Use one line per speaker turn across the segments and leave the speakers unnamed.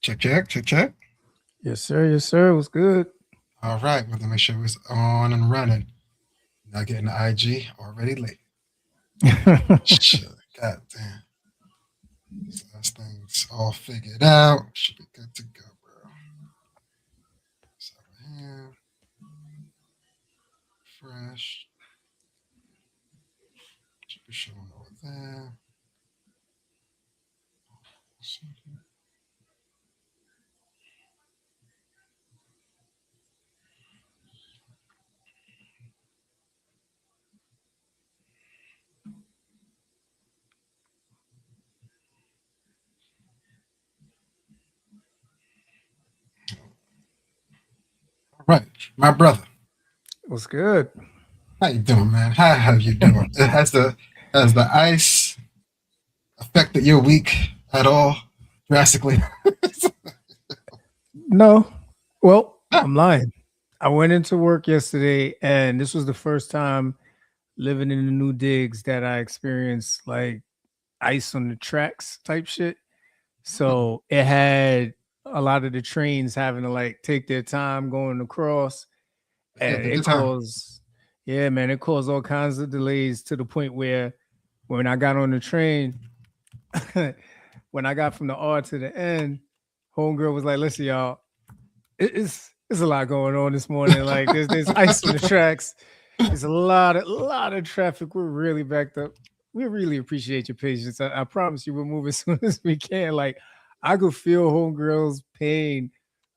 Check, check, check, check.
Yes, sir. Yes, sir. It was good.
All right, we're gonna make sure it's on and running. Not getting the IG already late. Shit, god damn. So this thing's all figured out. Should be good to go, bro. So here, fresh. Should be showing over there. All right, my brother.
It was good.
How you doing, man? How you doing? Has the ice affected your week at all drastically?
No, well,
Ah,
I'm lying. I went into work yesterday, and this was the first time living in the new digs that I experienced like ice on the tracks type shit.
hmm,
So it had a lot of the trains having to like take their time going across,
yeah,
and
take your
it
time.
caused, yeah, man, it caused all kinds of delays to the point where when I got on the train, when I got from the R to the N, homegirl was like, "Listen, y'all, it's a lot going on this morning. Like there's ice on the tracks. There's a lot of traffic. We're really backed up. We really appreciate your patience. I promise you, we'll move as soon as we can. Like I could feel homegirl's pain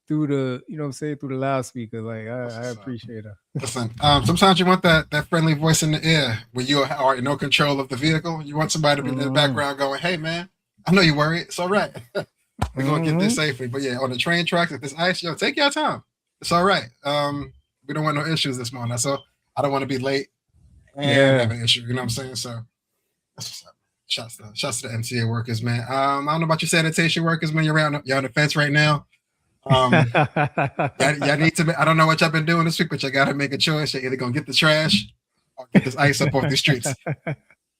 through the, what I'm saying, through the loudspeaker. Like
That's
I
what's up.
appreciate her.
Listen, sometimes you want that friendly voice in the ear when you are in no control of the vehicle. You want somebody to be in the
Hmm.
background going, "Hey, man, I know you're worried. It's all right. We're gonna get this
Hmm.
safely." But yeah, on the train tracks, if there's ice, yo, take your time. It's all right. We don't want no issues this morning. So I don't want to be late and have
Yeah.
an issue. You know what I'm saying? So that's what's up. Shouts to the MTA workers, man. I don't know about your sanitation workers, man. You're on the fence right now. Um, y'all need to. I don't know what y'all been doing this week, but you got to make a choice. You're either gonna get the trash or get this ice up off the streets.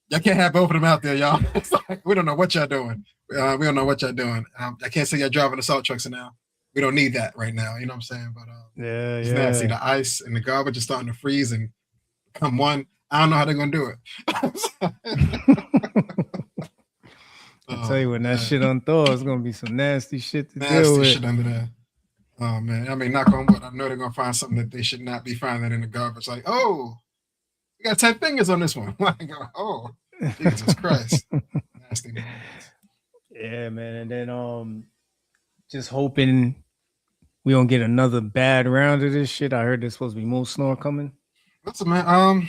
Y'all can't have both of them out there, y'all. It's like, we don't know what y'all doing. We don't know what y'all doing. I can't say y'all driving assault trucks now. We don't need that right now. You know what I'm saying? But
Yeah,
it's nasty.
yeah.
The ice and the garbage is starting to freeze and come one. I don't know how they're gonna do it.
I tell
Oh
you, when that
man,
shit unthaws, it's gonna be some nasty shit to deal
nasty
with.
shit under there. Oh man, I mean, knock on wood. I know they're gonna find something that they should not be finding in the garbage. Like, oh, we got 10 fingers on this one. Like, oh, Jesus Christ, nasty moments.
Yeah, man. And then just hoping we don't get another bad round of this shit. I heard there's supposed to be more snow coming.
Listen, man.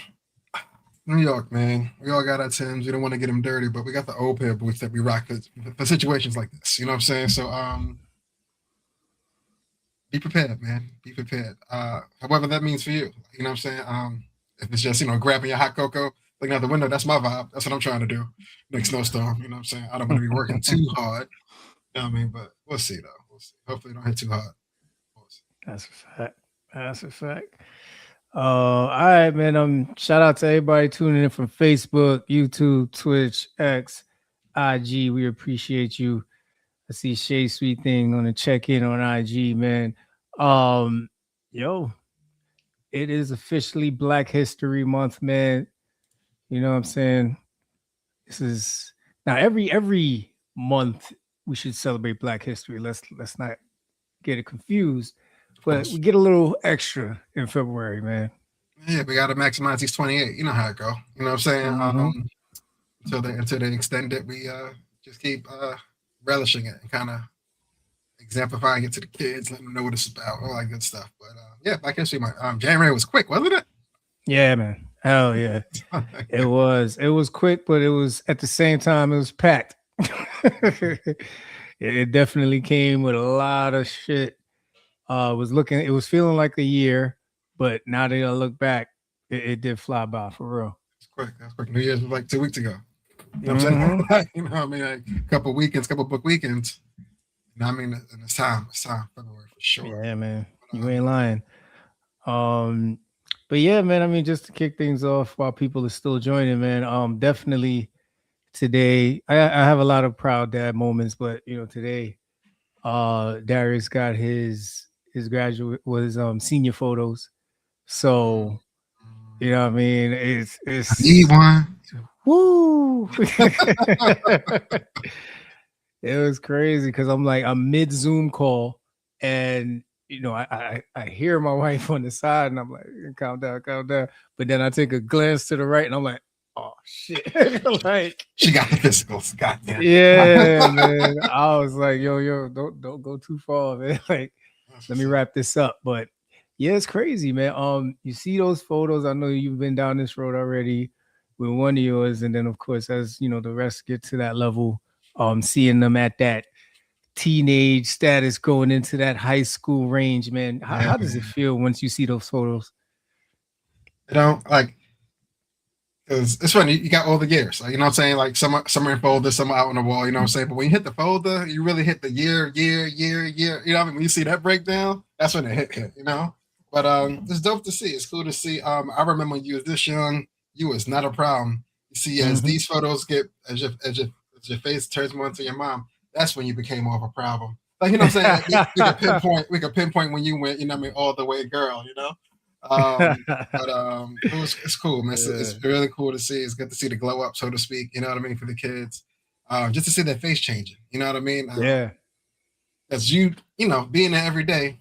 New York, man. We all got our Tims. We don't want to get them dirty, but we got the old pair of boots that we rock for situations like this. You know what I'm saying? So, be prepared, man. Be prepared. However that means for you. You know what I'm saying? If it's just grabbing your hot cocoa, looking out the window, that's my vibe. That's what I'm trying to do. Next snowstorm. You know what I'm saying? I don't want to be working too hard. You know what I mean? But we'll see though. We'll see. Hopefully, it don't hit too hard. We'll see.
That's a fact. That's a fact. All right, man. Shout out to everybody tuning in from Facebook, YouTube, Twitch, X, IG. We appreciate you. I see Shay Sweet thing on the check in on IG, man. Um, yo, it is officially Black History Month, man. You know what I'm saying? This is now every month we should celebrate Black History. Let's not get it confused.
Of
But we
course.
get a little extra in February, man.
Yeah, we got to maximize these 28. You know how it go. You know what I'm saying?
Hmm.
Until they extend it, we just keep relishing it and kind of exemplifying it to the kids, letting them know what it's about, all that good stuff. But yeah, Black History Month. January was quick, wasn't it?
Yeah, man. Hell yeah. It was. It was quick, but it was at the same time it was packed. It definitely came with a lot of shit. It was feeling like a year, but now that I look back, it did fly by for real.
It's quick. That's quick. New Year's was like 2 weeks ago. You know what I'm saying?
Hmm.
You know what I mean? Like a couple weekends, couple book weekends. You know what I mean? And it's time. It's time. February for sure.
Yeah, man.
But,
You ain't lying. Um, but yeah, man. I mean, just to kick things off while people are still joining, man. Definitely today. I have a lot of proud dad moments, but today, Darius got his graduate was senior photos. So you know what I mean?
I need
It's
one.
woo. It was crazy because I'm mid Zoom call, and I hear my wife on the side, and I'm like, calm down, calm down. But then I take a glance to the right, and I'm like, oh shit, like
She got the physicals. Goddamn.
yeah, man. I was like, yo, don't go too far, man. Like, let me wrap this up. But yeah, it's crazy, man. You see those photos. I know you've been down this road already with one of yours, and then of course, as you know, the rest get to that level. Seeing them at that teenage status going into that high school range, man. How does it feel once you see those photos?
Like, because it's funny, you got all the years. Like, you know what I'm saying? Like, some are in folder, some are out on the wall, you know what I'm saying? But when you hit the folder, you really hit the year. You know what I mean? When you see that breakdown, that's when it hit, you know? But it's dope to see. It's cool to see. I remember when you was this young, you was not a problem. You see, as these photos get, as your face turns more into your mom, that's when you became more of a problem. Like, you know what I'm saying? We could pinpoint when you went, you know what I mean, all the way girl, you know? But it's cool, man. It's really cool to see. It's good to see the glow up, so to speak. You know what I mean, for the kids, just to see their face changing. You know what I mean?
Yeah.
As you know, being there every day,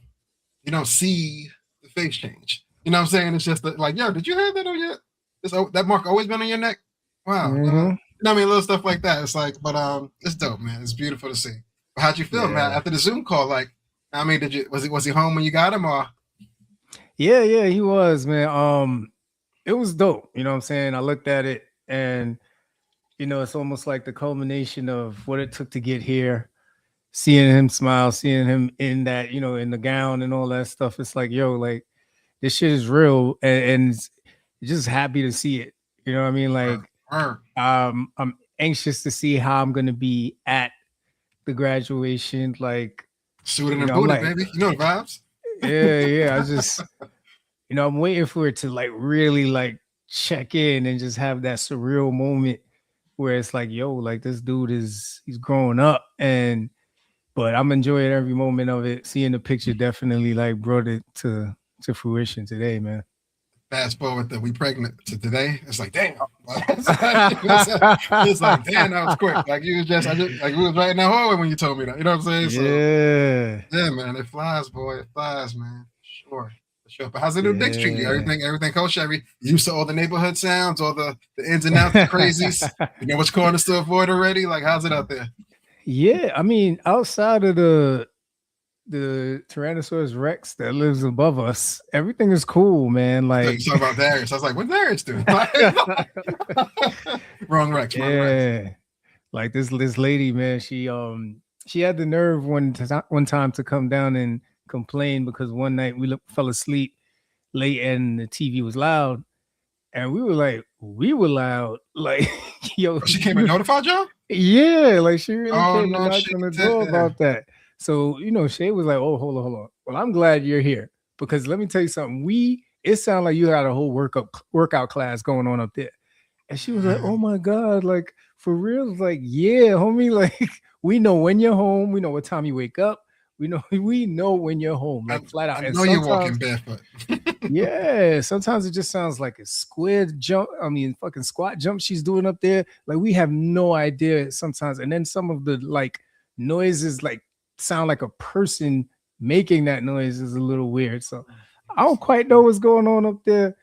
you don't see the face change. You know what I'm saying? It's just like, yo, did you have that on your? That mark always been on your neck? Wow. You know what I mean? Little stuff like that. It's like, but it's dope, man. It's beautiful to see. But how'd you feel, man, after the Zoom call? Like, I mean, was he home when you got him, or?
Yeah, he was, man. It was dope. You know what I'm saying? I looked at it, and it's almost like the culmination of what it took to get here. Seeing him smile, seeing him in that, in the gown and all that stuff. It's like, yo, like this shit is real, and it's just happy to see it. You know what I mean? Like, I'm anxious to see how I'm gonna be at the graduation. Like,
suited and booted, baby. You know the vibes.
Yeah. I just, I'm waiting for it to like really like check in and just have that surreal moment where it's like, yo, like this dude he's growing up, but I'm enjoying every moment of it. Seeing the picture definitely like brought it to fruition today, man.
Fast forward that we pregnant to today. It's like, damn. It's like, damn, that was quick. Like you was like we was right in that hallway when you told me that. You know what I'm saying? So, yeah, man, it flies, boy. It flies, man. Sure. But how's the new Dix treat you? Everything kosher? You used to all the neighborhood sounds, all the ins and outs, the crazies. You know which corners to avoid already? Like, how's it out there?
Yeah, I mean, outside of the Tyrannosaurus Rex that lives above us, everything is cool, man. Like,
you talk about Darius. I was like, what Darius do? Wrong Rex.
Like this lady, man. She had the nerve one time to come down and complain because one night we fell asleep late and the TV was loud, and we were loud. Like, yo,
she came and notified y'all.
Yeah, like she really came and knocked on the door about that. So, Shay was like, oh, hold on. Well, I'm glad you're here because let me tell you something. It sounded like you had a whole workout class going on up there. And she was like, oh my God, like for real? Like, yeah, homie, like we know when you're home. We know what time you wake up. We know when you're home, like flat out.
I know you're walking barefoot.
Yeah, sometimes it just sounds like a squid jump. I mean, fucking squat jump she's doing up there. Like we have no idea sometimes. And then some of the like noises like sound like a person making that noise is a little weird. So I don't quite know what's going on up there.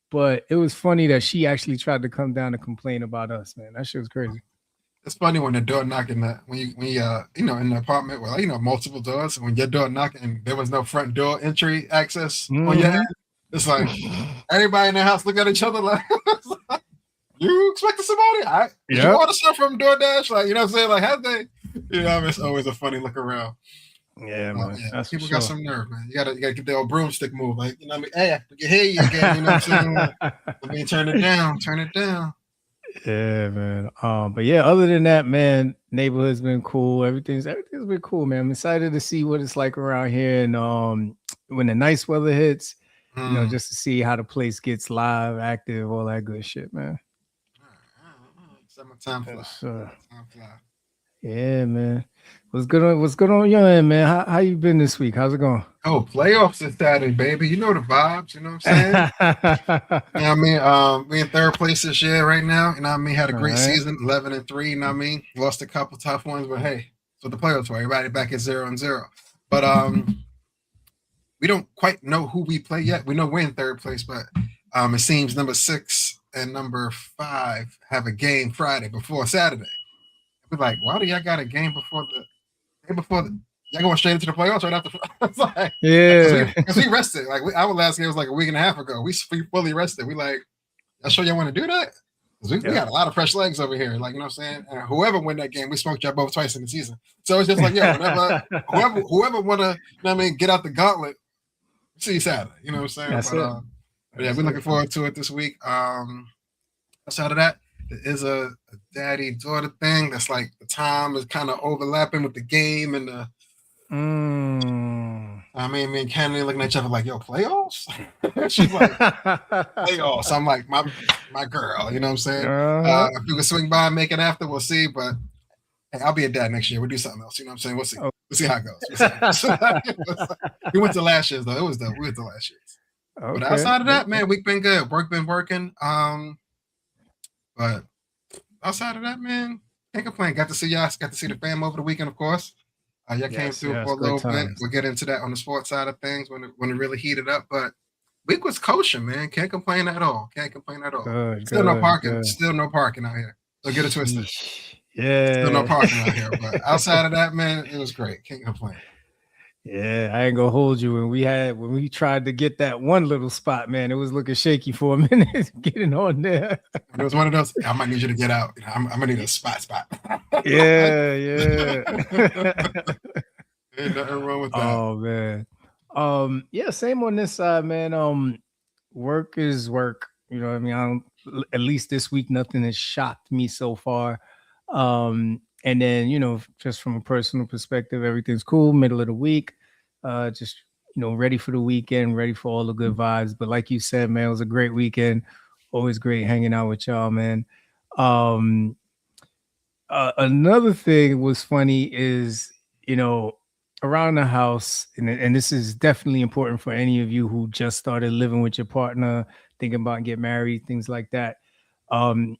But it was funny that she actually tried to come down and complain about us, man. That shit was crazy.
It's funny when the door knocking when you in the apartment with multiple doors. When your door knocking and there was no front door entry access on your end, it's like everybody in the house look at each other like, you expecting somebody? Did you order stuff from DoorDash? Like, you know what I'm saying? Like, have they? It's always a funny look around.
Yeah, man.
Yeah. People got some nerve, man. You gotta get the old broomstick move. Like, you know what I mean? Hey, I can hear you again. You know what I'm saying? Like, turn it down.
Yeah, man. But yeah, other than that, man, neighborhood's been cool. Everything's been cool, man. I'm excited to see what it's like around here, and when the nice weather hits, just to see how the place gets live, active, all that good shit, man.
Summertime fly.
Yeah, man. What's good on your end, man? How you been this week? How's it going?
Oh, playoffs this Saturday, baby. You know the vibes. You know what I'm saying? You know what I mean? We in third place this year right now. You know what I mean? Had a
All
great
right.
season, 11-3. You know what I mean? Lost a couple tough ones, but hey, that's what the playoffs were. Everybody back at 0-0. But we don't quite know who we play yet. We know we're in third place, but it seems number 6 and number 5 have a game Friday before Saturday. We're like, why do y'all got a game before the day before the y'all going straight into the playoffs right after? It's like,
Yeah.
because we rested. Like our last game was like a week and a half ago. We fully rested. We like, y'all sure y'all want to do that? Because we got a lot of fresh legs over here. Like, you know what I'm saying? And whoever win that game, we smoked y'all both twice in the season. So it's just like, yeah, whoever want to, you know what I mean, get out the gauntlet, see you Saturday. You know what I'm saying?
That's
but
it.
yeah, we're looking forward to it this week. Outside of that, there is a daddy-daughter thing that's like the time is kind of overlapping with the game and the. I mean, me and Kennedy looking at each other like, "Yo, playoffs?" She's like, "Playoffs." I'm like, "My girl," you know what I'm saying? If you can swing by and make it after, we'll see. But hey, I'll be a dad next year. We'll do something else. You know what I'm saying? We'll see.
Oh.
We'll see how it goes. We went to last year's though. It was dope. We went to last year's.
Okay.
But outside of that, man, we've been good. Work been working. But outside of that, man, can't complain. Got to see y'all. Got to see the fam over the weekend, of course. Y'all came through for a little bit. We'll get into that on the sports side of things when it really heated up. But week was kosher, man. Can't complain at all. Can't complain at all. Still no parking. Good. Still no parking out here. Don't get it twisted.
Yeah.
Still no parking out here. But outside of that, man, it was great. Can't complain.
Yeah, I ain't gonna hold you. When we tried to get that one little spot, man, it was looking shaky for a minute getting on there.
It was one of those. I might need you to get out. I'm gonna need a spot.
Yeah.
Ain't nothing wrong with that.
Oh man. Yeah, same on this side, man. Work is work. You know what I mean? At least this week, nothing has shocked me so far. And then, you know, just from a personal perspective, everything's cool. Middle of the week, just, you know, ready for the weekend, ready for all the good vibes. But like you said, man, it was a great weekend. Always great hanging out with y'all, man. Another thing was funny is, you know, around the house, and this is definitely important for any of you who just started living with your partner, thinking about getting married, things like that. One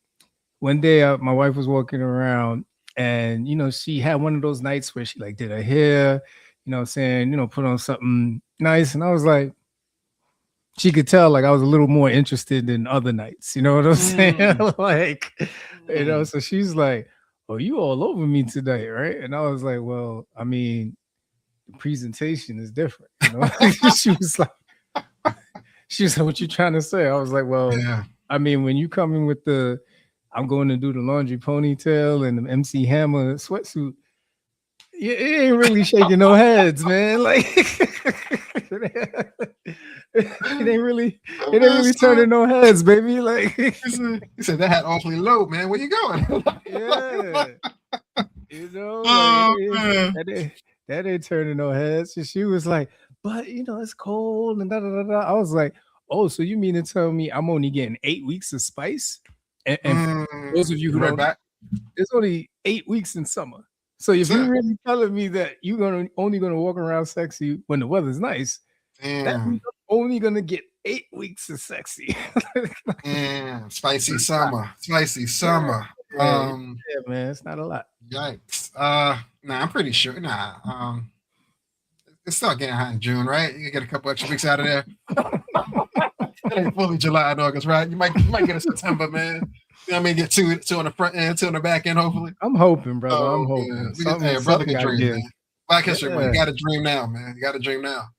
day, my wife was walking around, and, you know, she had one of those nights where she like did her hair, you know what I'm saying, you know, put on something nice. And I was like, she could tell like I was a little more interested than other nights. You know what I'm saying? Like, you know, so she's like, "Oh, you all over me tonight, right?" And I was like, "Well, I mean, the presentation is different." You know? She was like, "What you trying to say?" I was like, "Well, yeah. I mean, when you come in with the I'm going to do the laundry ponytail and the MC Hammer sweatsuit, it ain't really shaking no heads, man. Like it ain't really turning no heads, baby. Like
he said that hat awfully low, man. Where you going?
Yeah. You know, that ain't turning no heads. And she was like, but you know, it's cold and da da da da. I was like, oh, so you mean to tell me I'm only getting 8 weeks of spice? And for those of you who don't know, it's only 8 weeks in summer. So if you're really telling me that you're only gonna walk around sexy when the weather's nice, that means I'm only gonna get 8 weeks of sexy.
Spicy summer.
Yeah, man, it's not a lot.
Yikes. Nah, I'm pretty sure. Nah. It's still getting hot in June, right? You can get a couple extra weeks out of there. It ain't fully July and August, right? You might get a September, man. You know what I mean? Get two on the front end, 2 on the back end, hopefully.
I'm hoping, brother. I'm hoping.
Hey, brother can dream, man. Black History Month. You got to dream now, man. You got to dream now.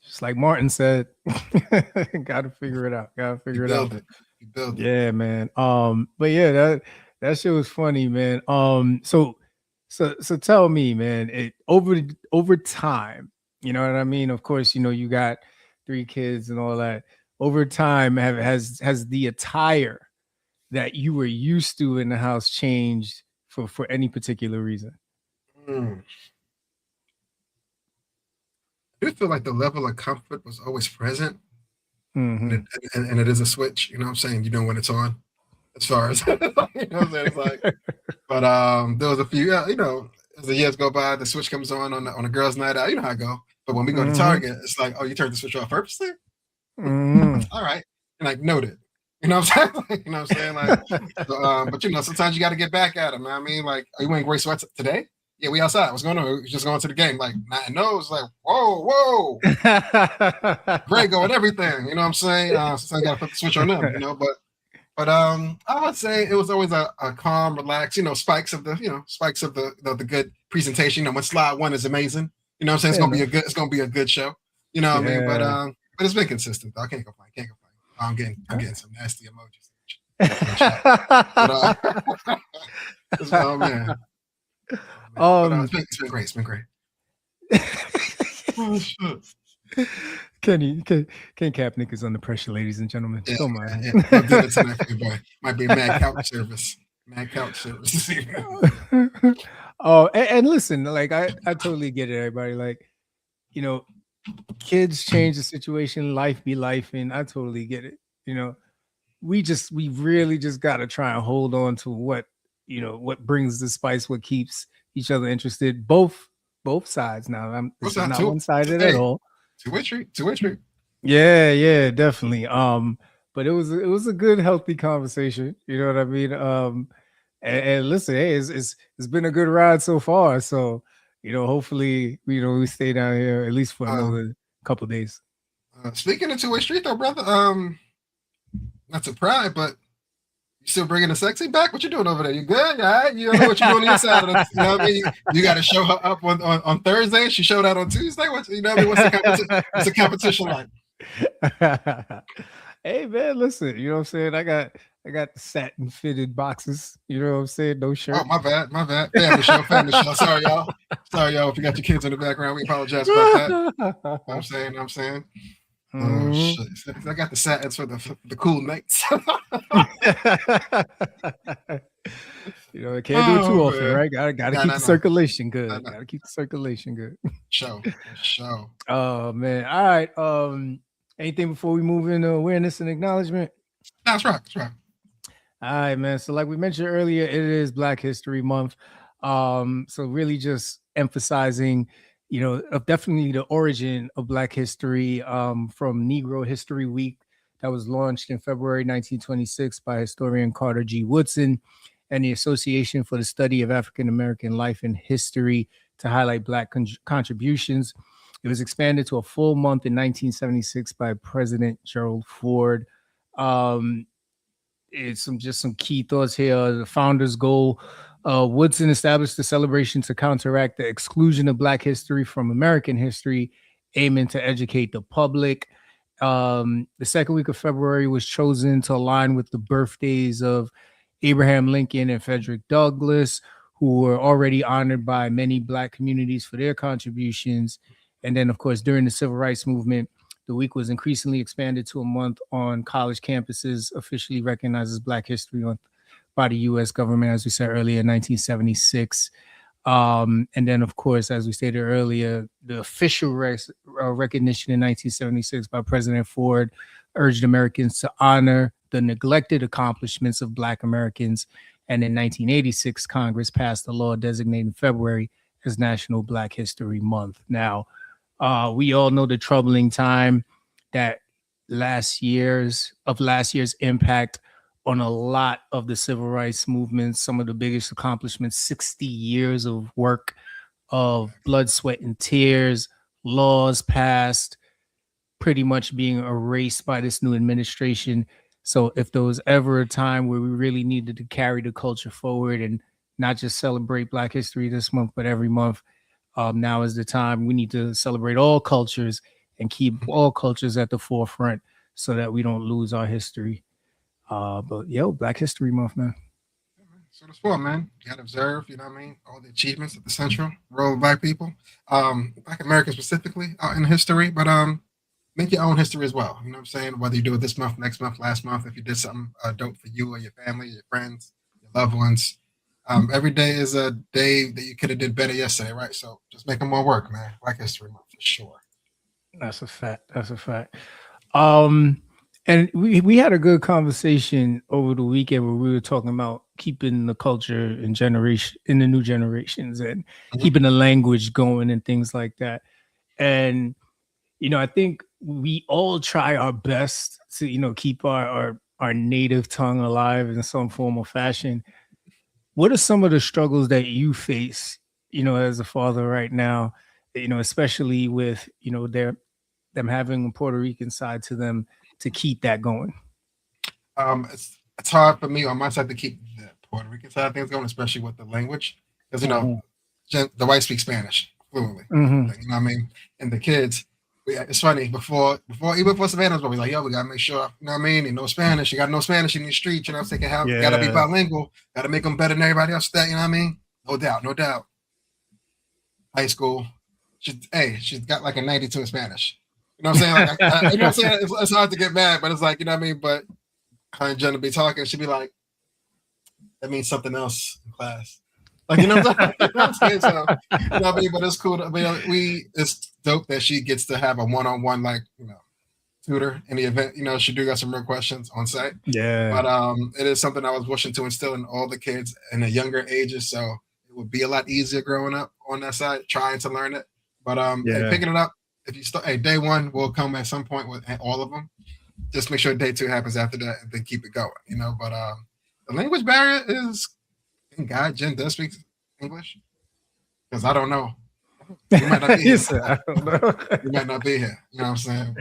Just like Martin said, got to figure it out.
You build it.
Yeah, man. But yeah, that shit was funny, man. So tell me, man, over time, you know what I mean? Of course, you know, you got 3 kids and all that. Over time, has the attire that you were used to in the house changed for any particular reason?
I do feel like the level of comfort was always present, and it is a switch. You know what I'm saying? You know when it's on. as far as you know what I'm saying. It's like, but there was a few, as the years go by, the switch comes on a girls' night out. You know how I go. But when we go to Target, it's like, oh, you turned the switch off purposely? All right, and like noted. You know what I'm saying? You know what I'm saying? Like, so, but sometimes you got to get back at them. I mean, like, are you wearing gray sweats today? Yeah, we outside. What's going on? We're just going to the game. Like, no, it's like, whoa, gray going everything. You know what I'm saying? Sometimes you got to put the switch on them. But I would say it was always a calm, relaxed. Spikes of the good presentation. When slide one is amazing. You know what I'm saying? It's gonna be a good show. You know what I mean? But it's been consistent. Though. I can't complain. I'm getting some nasty emojis. Oh man. It's been great. It's been great. Oh shit.
Ken Kaepernick is under pressure, ladies and gentlemen.
Yeah,
Don't mind.
I'll do it tonight for you, boy. Might be a mad couch service.
Oh, and listen, like I totally get it, everybody. Like, kids change the situation, life be life, and I totally get it. We really just gotta try and hold on to what brings the spice, what keeps each other interested. Both sides now. It's not one-sided at all.
Two-way street.
Yeah, definitely. But it was a good, healthy conversation. You know what I mean? And listen, hey, it's been a good ride so far. So, hopefully, we stay down here at least for another couple of days.
Speaking of two-way street, though, brother, not to pry, but you still bringing the sexy back? What you doing over there? You good? All right? You know what you're doing inside of the, you know what I mean? You got to show her up on Thursday. She showed out on Tuesday. What's the competition like?
Hey man, listen. You know what I'm saying? I got the satin fitted boxes. You know what I'm saying? No shirt.
Oh, my bad. Family show. Sorry, y'all. If you got your kids in the background, we apologize about that. I'm saying. Oh shit! I got the satins for the cool nights.
It can't do it too often, right? Gotta keep the circulation good. Gotta keep the circulation good.
Show.
Oh man! All right. Anything before we move into awareness and acknowledgement?
That's right.
All right, man. So, like we mentioned earlier, it is Black History Month. So really, just emphasizing. Definitely the origin of Black history from Negro History Week that was launched in February 1926 by historian Carter G. Woodson and the Association for the Study of African American Life and History to highlight Black contributions. It was expanded to a full month in 1976 by President Gerald Ford. It's some key thoughts here. The founder's goal. Woodson established the celebration to counteract the exclusion of Black history from American history, aiming to educate the public. The second week of February was chosen to align with the birthdays of Abraham Lincoln and Frederick Douglass, who were already honored by many Black communities for their contributions. And then, of course, during the Civil Rights Movement, the week was increasingly expanded to a month on college campuses, officially recognized as Black History Month by the U.S. government, as we said earlier, in 1976. And then, of course, as we stated earlier, the official recognition in 1976 by President Ford urged Americans to honor the neglected accomplishments of Black Americans. And in 1986, Congress passed a law designating February as National Black History Month. Now, we all know the troubling time that last year's impact on a lot of the civil rights movement, some of the biggest accomplishments, 60 years of work, of blood, sweat, and tears, laws passed, pretty much being erased by this new administration. So if there was ever a time where we really needed to carry the culture forward and not just celebrate Black History this month, but every month, now is the time. We need to celebrate all cultures and keep all cultures at the forefront so that we don't lose our history. But Black History Month, man.
So that's for, man. You gotta observe, you know what I mean, all the achievements of the central role of Black people, Black Americans specifically in history, but make your own history as well. You know what I'm saying? Whether you do it this month, next month, last month, if you did something dope for you or your family, your friends, your loved ones. Every day is a day that you could have did better yesterday, right? So just make them more work, man. Black History Month for sure.
That's a fact. And we had a good conversation over the weekend where we were talking about keeping the culture and generation in the new generations and keeping the language going and things like that. And I think we all try our best to keep our native tongue alive in some form or fashion. What are some of the struggles that you face, as a father right now, especially with them having a Puerto Rican side to them to keep that going?
It's hard for me on my side to keep the Puerto Rican side of things going, especially with the language, because
Mhm.
the whites speak Spanish fluently,
Mhm.
you know what I mean, and the kids. It's funny even before Savannah was born, we like, yo, we gotta make sure, you know what I mean, you know Spanish, you got to know Spanish in the streets, you know what I'm saying, gotta be
Yeah.
bilingual, gotta make them better than everybody else. That you know what I mean, no doubt, no doubt. High school, she's got like a 92 in Spanish. You know what I'm saying? Like, you know what I'm saying? It's hard to get mad, but it's like, you know what I mean. But her and Jen will be talking, she'd be like, that means something else in class. Like, you know what I'm saying? You know what I'm saying? So, you know what I mean? But it's cool. I mean, it's dope that she gets to have a one-on-one, like, tutor in the event. She do got some real questions on site.
Yeah.
But it is something I was wishing to instill in all the kids in the younger ages. So it would be a lot easier growing up on that side, trying to learn it. But hey,
Yeah.
picking it up, if you start, hey, day one will come at some point with all of them. Just make sure day two happens after that, and then keep it going. But the language barrier is, thank God Jen does speak English, because I don't know. We might not be
You
here.
said, I don't know.
We might not be here. You know what I'm saying?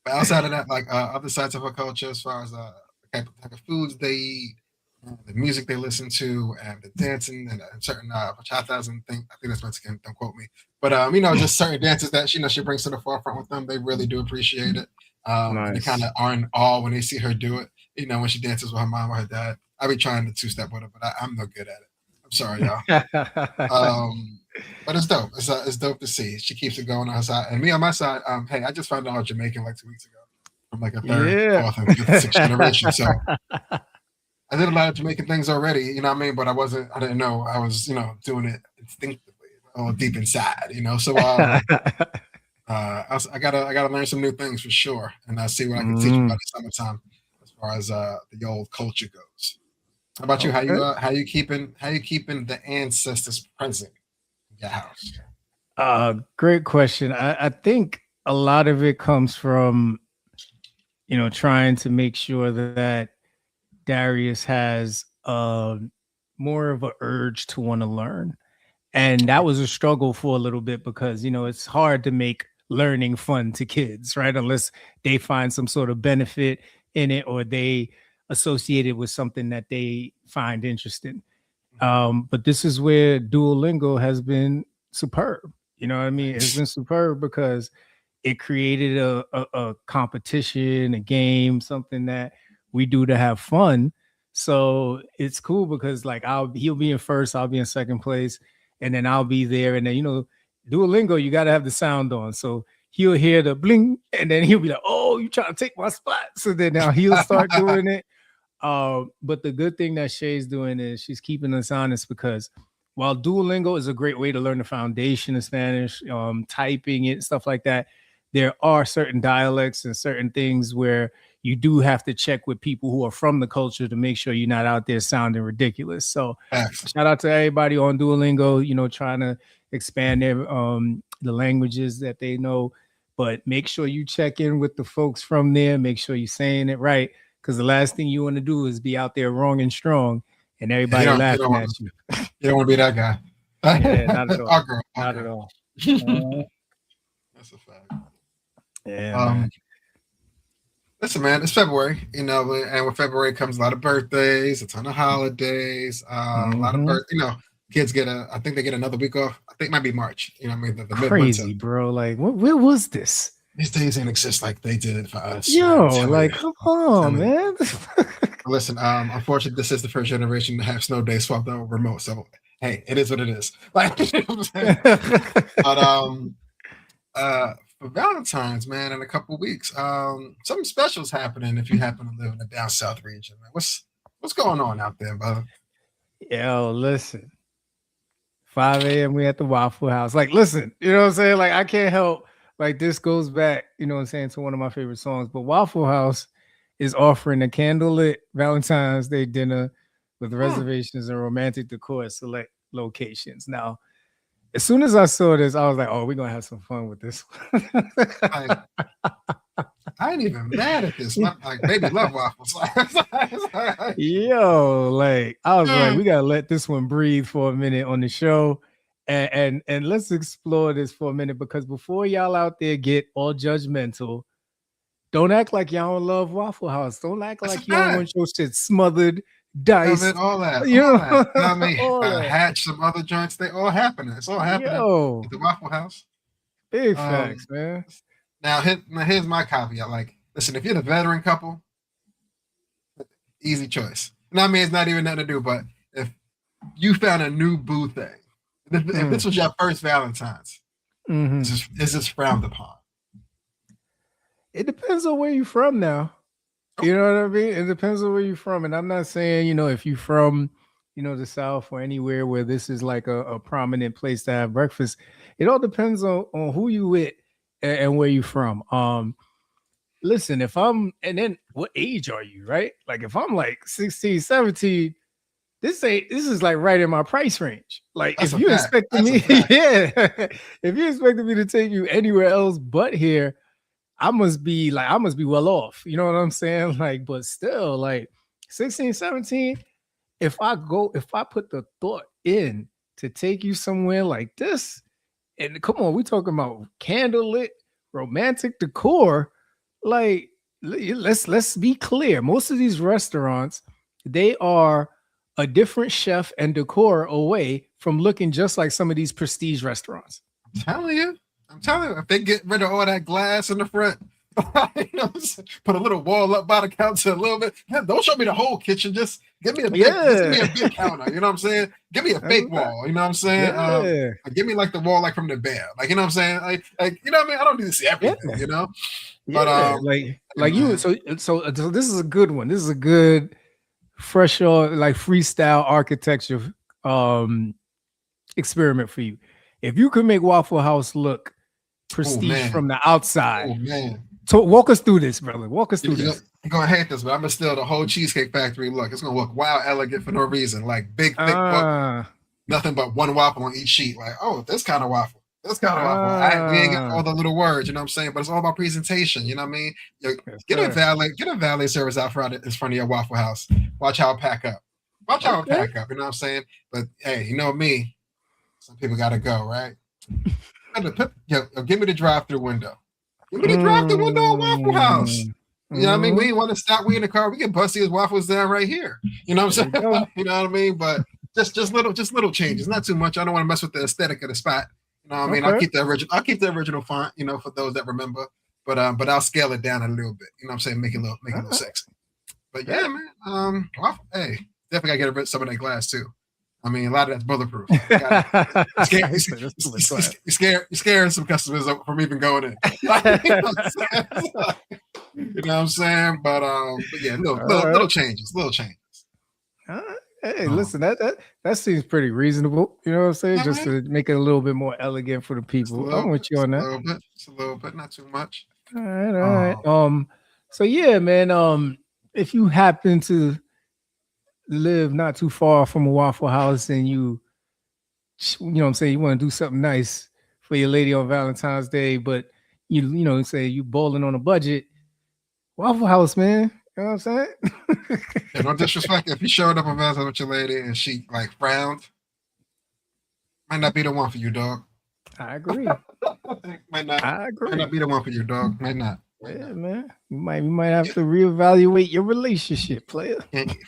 But outside of that, like other sides of her culture, as far as the type of foods they eat, the music they listen to, and the dancing, and certain bachatas and thing. I think that's Mexican. Don't quote me. But just certain dances that she brings to the forefront with them. They really do appreciate it. And they kind
Nice.
of are in awe when they see her do it. When she dances with her mom or her dad. I be trying to two-step with her, but I'm no good at it. I'm sorry, y'all. But it's dope. It's dope to see. She keeps it going on her side, and me on my side. Hey, I just found out I was Jamaican like 2 weeks ago, from like a third,
Yeah.
fourth, and fifth, sixth generation. So I did a lot of Jamaican things already, you know what I mean? But I didn't know I was, doing it instinctively, all deep inside, So I gotta learn some new things for sure, and I see what I can teach about
Mm,
the summertime as far as the old culture goes. How about you?
okay.
How you keeping the ancestors present in your house?
Great question. I think a lot of it comes from, trying to make sure that Darius has more of a urge to want to learn. And that was a struggle for a little bit because, it's hard to make learning fun to kids, right? Unless they find some sort of benefit in it or they associate it with something that they find interesting. But this is where Duolingo has been superb. You know what I mean? It's
Nice.
been superb because it created a competition, a game, something that we do to have fun. So it's cool because like he'll be in first, I'll be in second place, and then I'll be there. And then Duolingo, you gotta have the sound on. So he'll hear the bling, and then he'll be like, "Oh, you trying to take my spot?" So then now he'll start doing it. But the good thing that Shay's doing is she's keeping us honest because while Duolingo is a great way to learn the foundation of Spanish, typing it, stuff like that, there are certain dialects and certain things where you do have to check with people who are from the culture to make sure you're not out there sounding ridiculous. So
Facts.
shout out to everybody on Duolingo, trying to expand their the languages that they know, but make sure you check in with the folks from there, make sure you're saying it right because the last thing you want to do is be out there wrong and strong and
Yeah,
everybody laughing at you.
you don't want to be that guy.
Yeah, not at all.
Our girl, our
Not at
girl.
all. Mhm.
That's a fact.
Yeah, man.
Um, Listen, man, it's February, and with February comes a lot of birthdays, a ton of holidays, a lot of
Mhm.
kids I think they get another week off. I think it might be March. I mean, the midwinter.
Crazy, bro. Like, where was this?
These days ain't exist like they did for us, man. I'm
Yo,
telling
like,
you.
come
I'm
on,
telling you.
man.
Listen, unfortunately, this is the first generation to have snow days swapped out with remote. So, hey, it is what it is. Like, you know what I'm saying? But for Valentine's, man, in a couple of weeks, something special's happening if you happen to live in the down south region. Man. What's going on out there, brother?
Yo, listen. 5 a.m. we at the Waffle House. Like, listen, you know what I'm saying? Like, I can't help. like this goes back, you know what I'm saying, to one of my favorite songs. But Waffle House is offering a candlelit Valentine's Day dinner with reservations and romantic decor at select locations. Now, as soon as I saw this, I was like, "Oh, we're gonna have some fun with this."
Like, I ain't even mad at this. Like, baby love waffles.
Yo, like I was like, we gotta let this one breathe for a minute on the show, and let's explore this for a minute, because before y'all out there get all judgmental, don't act like y'all don't love Waffle House. Don't act like you don't want your shit smothered, diced,
all that.
You know,
I mean, Hatch, some other joints, they all happening. It's all happening at the Waffle House.
Big facts, man.
Now, here's my caveat. Like, listen, if you're the veteran couple, easy choice. And I mean, it's not even nothing to do, but if you found a new boo thing, if this was your first Valentine's, is this frowned upon?
It depends on where you're from now. You know what I mean? It depends on where you're from. And I'm not saying, you know, if you're from, you know, the South or anywhere where this is like a prominent place to have breakfast. It all depends on who you with and where you from. Listen, and then what age are you, right? Like if I'm like 16, 17, this is like right in my price range. Like if you expecting me, if you expecting me to take you anywhere else but here, I must be well off. You know what I'm saying? Like, but still, like 16, 17, if I put the thought in to take you somewhere like this, and come on, we talking about candlelit, romantic decor. Like, let's be clear. Most of these restaurants, they are a different chef and decor away from looking just like some of these prestige restaurants.
I'm telling you, if they get rid of all that glass in the front, put a little wall up by the counter a little bit. Don't show me the whole kitchen. Just give me a big counter. You know what I'm saying? Give me a fake wall. You know what I'm saying? Give me like the wall like from the bear. Like, you know what I'm saying? Like you know what I mean? I don't need to see everything. You know. But
so this is a good one. This is a good fresh like freestyle architecture experiment for you. If you could make Waffle House look prestige from the outside, so walk us through this, brother. Walk us through this.
You're gonna hate this, but I'm gonna steal the whole Cheesecake Factory look. It's gonna look wild, elegant for no reason. Like big, thick book, nothing but one waffle on each sheet. Like, oh, this kind of waffle. This kind of waffle. We ain't got all the little words, you know what I'm saying? But it's all about presentation. You know what I mean? Get a valet service out front in front of your Waffle House. Watch how it pack up. Watch how it pack up. You know what I'm saying? But hey, you know me. Some people gotta go, right? Give me the drive-through window. Give me the drive-through window at Waffle House. You know what I mean? We ain't want to stop. We in the car. We can bust these waffles down right here. You know what I'm saying? You know what I mean? But just little changes, not too much. I don't want to mess with the aesthetic of the spot. You know what I mean? I'll keep the original font. You know, for those that remember. But I'll scale it down a little bit. You know what I'm saying? Make it a little sexy. But yeah, man. Waffle. Hey, definitely gotta get rid of some of that glass too. I mean, a lot of that's bulletproof. You're scaring some customers from even going in. You know what I'm saying? But yeah, little changes.
Hey, listen, that seems pretty reasonable. You know what I'm saying? Just to make it a little bit more elegant for the people. I'm with you on that.
Just a little bit, not too much.
All right. So yeah, man. If you happen to live not too far from a Waffle House and you know what I'm saying, you want to do something nice for your lady on Valentine's Day, but you know, say you bowling on a budget, Waffle House, man. You know what I'm saying?
Yeah, no disrespect. If you showed up on Valentine's with your lady and she like frowned, might not be the one for you, dog.
I agree.
Might not be the one for you, dog. Might not.
Yeah, man. You might have to reevaluate your relationship, player.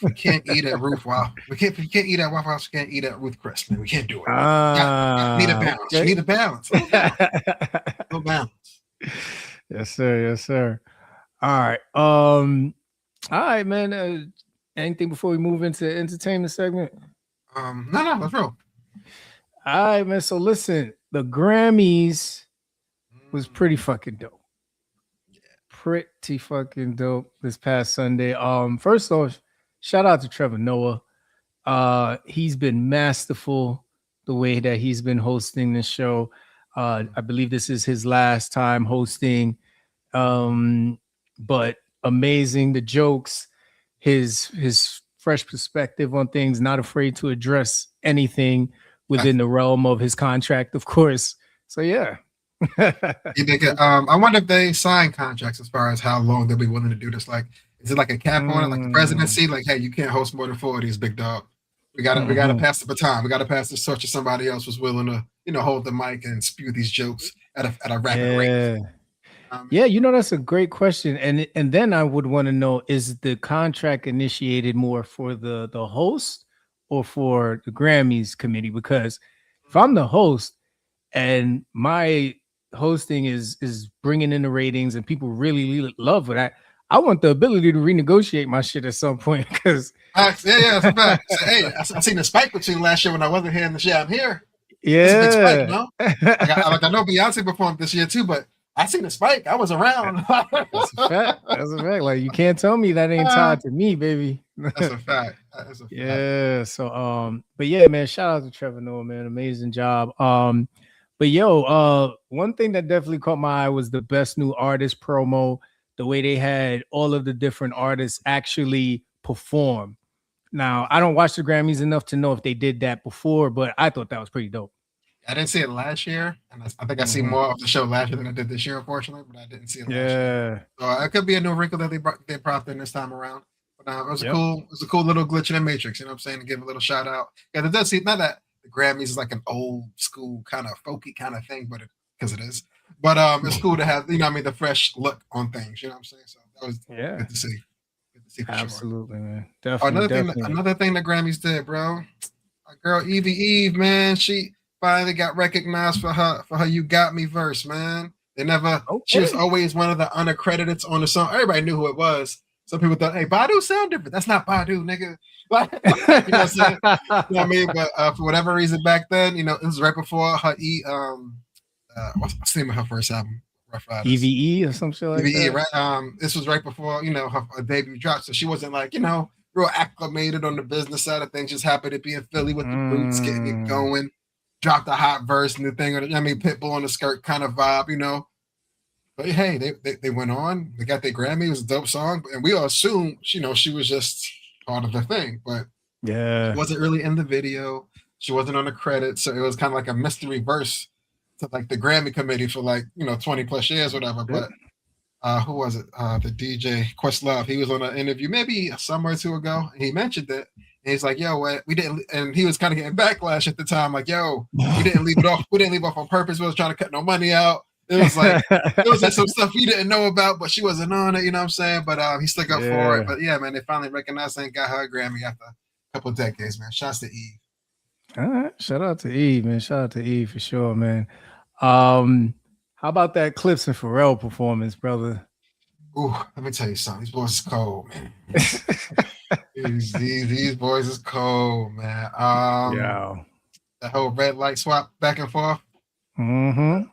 We can't eat at Ruth Waffle. We can't eat at Waffle House. We can't eat at Ruth Chris, man. We can't do it. Need a balance. Okay. You need a balance. No balance.
Yes, sir. All right. All right, man. Anything before we move into the entertainment segment?
No, let's roll.
All right, man. So listen, the Grammys was pretty fucking dope. Pretty fucking dope this past Sunday. First off, shout out to Trevor Noah. He's been masterful the way that he's been hosting this show. I believe this is his last time hosting. But amazing, the jokes, his fresh perspective on things, not afraid to address anything within the realm of his contract, of course. So yeah.
You think I wonder if they sign contracts as far as how long they'll be willing to do this. Like, is it like a cap on it, like the presidency? Like, hey, you can't host more than 4 of these, big dog. We gotta pass the baton. We gotta pass the torch to somebody else who's willing to, hold the mic and spew these jokes at a rapid rate.
Yeah, that's a great question. And then I would want to know, is the contract initiated more for the host or for the Grammys committee? Because if I'm the host and my hosting is bringing in the ratings and people really love it, I want the ability to renegotiate my shit at some point, because
yeah, it's a fact. So, hey, I seen the spike with you last year when I wasn't here in the shit. I'm here.
Yeah,
it's a big spike, I know Beyonce performed this year too, but I seen the spike. I was around.
That's a fact. That's a fact. Like, you can't tell me that ain't tied to me, baby.
That's a fact. That's a fact.
Yeah. So but yeah, man, shout out to Trevor Noah, man. Amazing job. But one thing that definitely caught my eye was the best new artist promo, the way they had all of the different artists actually perform. Now, I don't watch the Grammys enough to know if they did that before, but I thought that was pretty dope.
I didn't see it last year, and I think I see more of the show last year than I did this year, unfortunately. But I didn't see it last year. So it could be a new wrinkle that they propped in this time around. But it was a cool little glitch in the matrix. You know what I'm saying? To give a little shout out. Yeah, it does seem not that the Grammys is like an old school kind of folky kind of thing, but because it is. But it's cool to have the fresh look on things. You know what I'm saying? So that was good to see.
Absolutely, sure. Man. Definitely.
Another thing the Grammys did, bro. Our girl Evie Eve, man, she finally got recognized for her "You Got Me" verse, man. They never. Okay. She was always one of the unaccrediteds on the song. Everybody knew who it was. Some people thought, "Hey, Badu sound different." That's not Badu, nigga. You know what I'm saying? You know what I mean? But for whatever reason, back then, it was right before her what's the name of her first album?
Rough Riders. EVE or some shit like
EVE, that. Right? This was right before her debut dropped, so she wasn't like real acclimated on the business side of things. Just happened to be in Philly with the roots, getting it going. Dropped a hot verse and the thing, Pitbull on the skirt kind of vibe, But hey, they went on. They got their Grammy. It was a dope song, and we all assumed, she was just part of the thing. But
yeah,
she wasn't really in the video. She wasn't on the credits, so it was kind of like a mystery verse to like the Grammy committee for 20 plus years, whatever. But who was it? The DJ Questlove. He was on an interview maybe a summer or two ago, and he mentioned it. And he's like, "Yo, we didn't," and he was kind of getting backlash at the time. Like, "Yo, we didn't leave it off. We didn't leave off on purpose. We was trying to cut no money out." It was like some stuff we didn't know about, but she wasn't on it. You know what I'm saying? But he stuck up for it. But yeah, man, they finally recognized and got her a Grammy after a couple of decades, man. Shouts to Eve.
All right, shout out to Eve, man. Shout out to Eve for sure, man. How about that Clips and Pharrell performance, brother?
Ooh, let me tell you something. These boys is cold, man. these boys is cold, man. The whole red light swap back and forth.
Mm-hmm.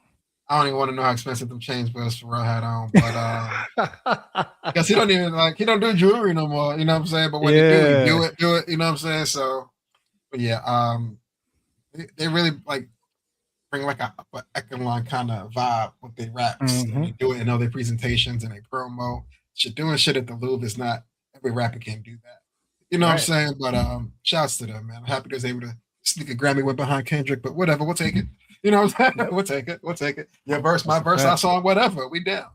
I don't even want to know how expensive them chains was Pharrell had on, but because he don't do jewelry no more. You know what I'm saying? But when he do it. You know what I'm saying? So, but yeah, they really bring like a upper echelon kind of vibe with their raps. Mm-hmm. They do it in all their presentations and they promo. Doing shit at the Louvre is not every rapper can do that. You know what I'm saying? But shouts to them, man. I'm happy they was able to sneak a Grammy win behind Kendrick, but whatever, we'll take it. You know what I'm saying? We'll take it. Your verse, my verse, our song, whatever. We down.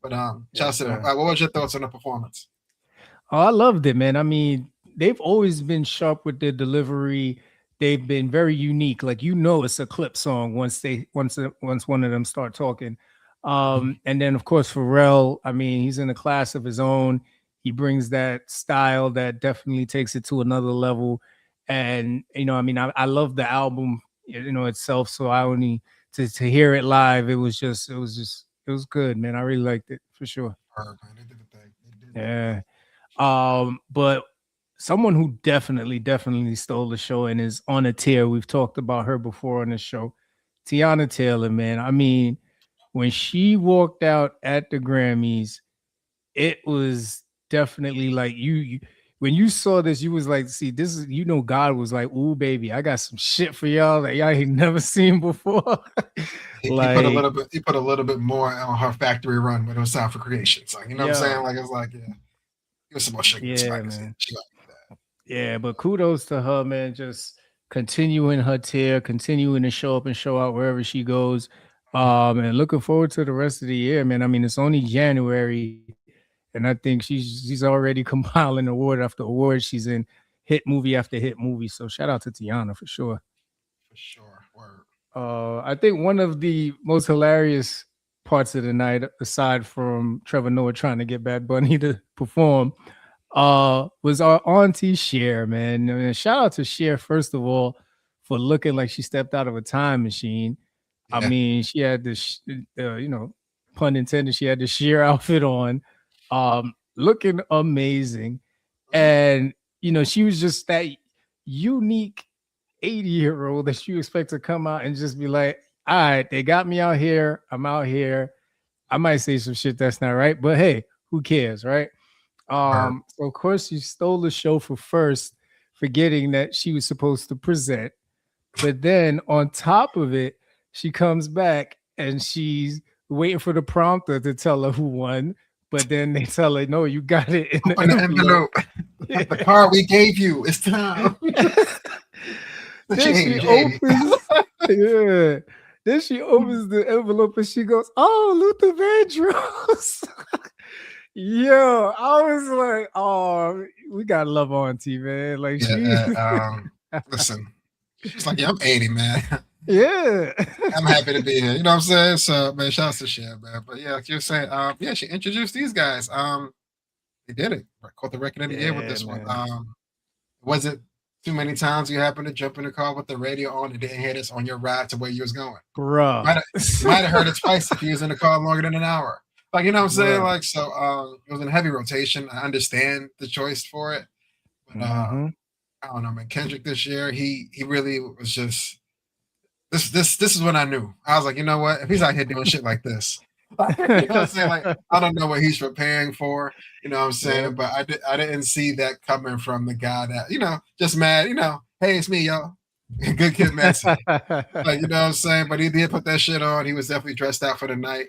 But shouts to them. What was your thoughts on the performance?
Oh, I loved it, man. I mean, they've always been sharp with their delivery. They've been very unique. Like, it's a clip song once one of them start talking. And then of course Pharrell, I mean, he's in a class of his own. He brings that style that definitely takes it to another level. And I love the album, itself. So I only to hear it live, it was good, man. I really liked it for sure. Yeah. But someone who definitely stole the show and is on a tear. We've talked about her before on the show. Tiana Taylor, man. I mean, when she walked out at the Grammys, it was definitely like when you saw this, you was like, see, this is, God was like, ooh, baby, I got some shit for y'all that y'all ain't never seen before.
He put a little bit. He put a little bit more on her factory run when it was time for creations. Like, you know what I'm saying? Like, it's like, yeah, give us some more sugar.
Yeah, man.
She like that.
Yeah, but kudos to her, man. Just continuing her tear, continuing to show up and show out wherever she goes. And looking forward to the rest of the year, man. I mean, it's only January, and I think she's already compiling award after award. She's in hit movie after hit movie. So shout out to Tiana for sure.
For sure. Word.
I think one of the most hilarious parts of the night, aside from Trevor Noah trying to get Bad Bunny to perform, was our auntie Cher, man. And shout out to Cher, first of all, for looking like she stepped out of a time machine.
Yeah.
I mean, she had this, pun intended, she had the Cher outfit on, looking amazing. And, she was just that unique 80-year-old that you expect to come out and just be like, all right, they got me out here. I'm out here. I might say some shit that's not right, but hey, who cares, right? So of course she stole the show for first, forgetting that she was supposed to present. But then on top of it, she comes back and she's waiting for the prompter to tell her who won. But then they tell her, no, you got it in the envelope.
The card we gave you. It's time.
Then she opens, Then she opens the envelope and she goes, "Oh, Luther Vandross." Yo, I was like, "Oh, we gotta love Auntie, man." Like,
listen, she's like, "Yeah, I'm 80, man."
Yeah,
I'm happy to be here. You know what I'm saying? So, man, shout out to Cher, man. But yeah, like you were saying, she introduced these guys. They did it. Caught the record of the year with this one. Was it too many times you happened to jump in the car with the radio on and didn't hear this on your ride to where you was going?
Bro,
might have heard it twice if you was in the car longer than an hour. Like, you know what I'm saying? Like, so it was in heavy rotation. I understand the choice for it. But I don't know, man. Kendrick this year, he really was just this is when I knew. I was like, you know what? If he's out here doing shit like this, you know what I'm saying? Like, I don't know what he's preparing for, you know what I'm saying? But I didn't see that coming from the guy that, just mad, hey, it's me, y'all. Good Kid, Messy. Like, you know what I'm saying? But he did put that shit on. He was definitely dressed out for the night.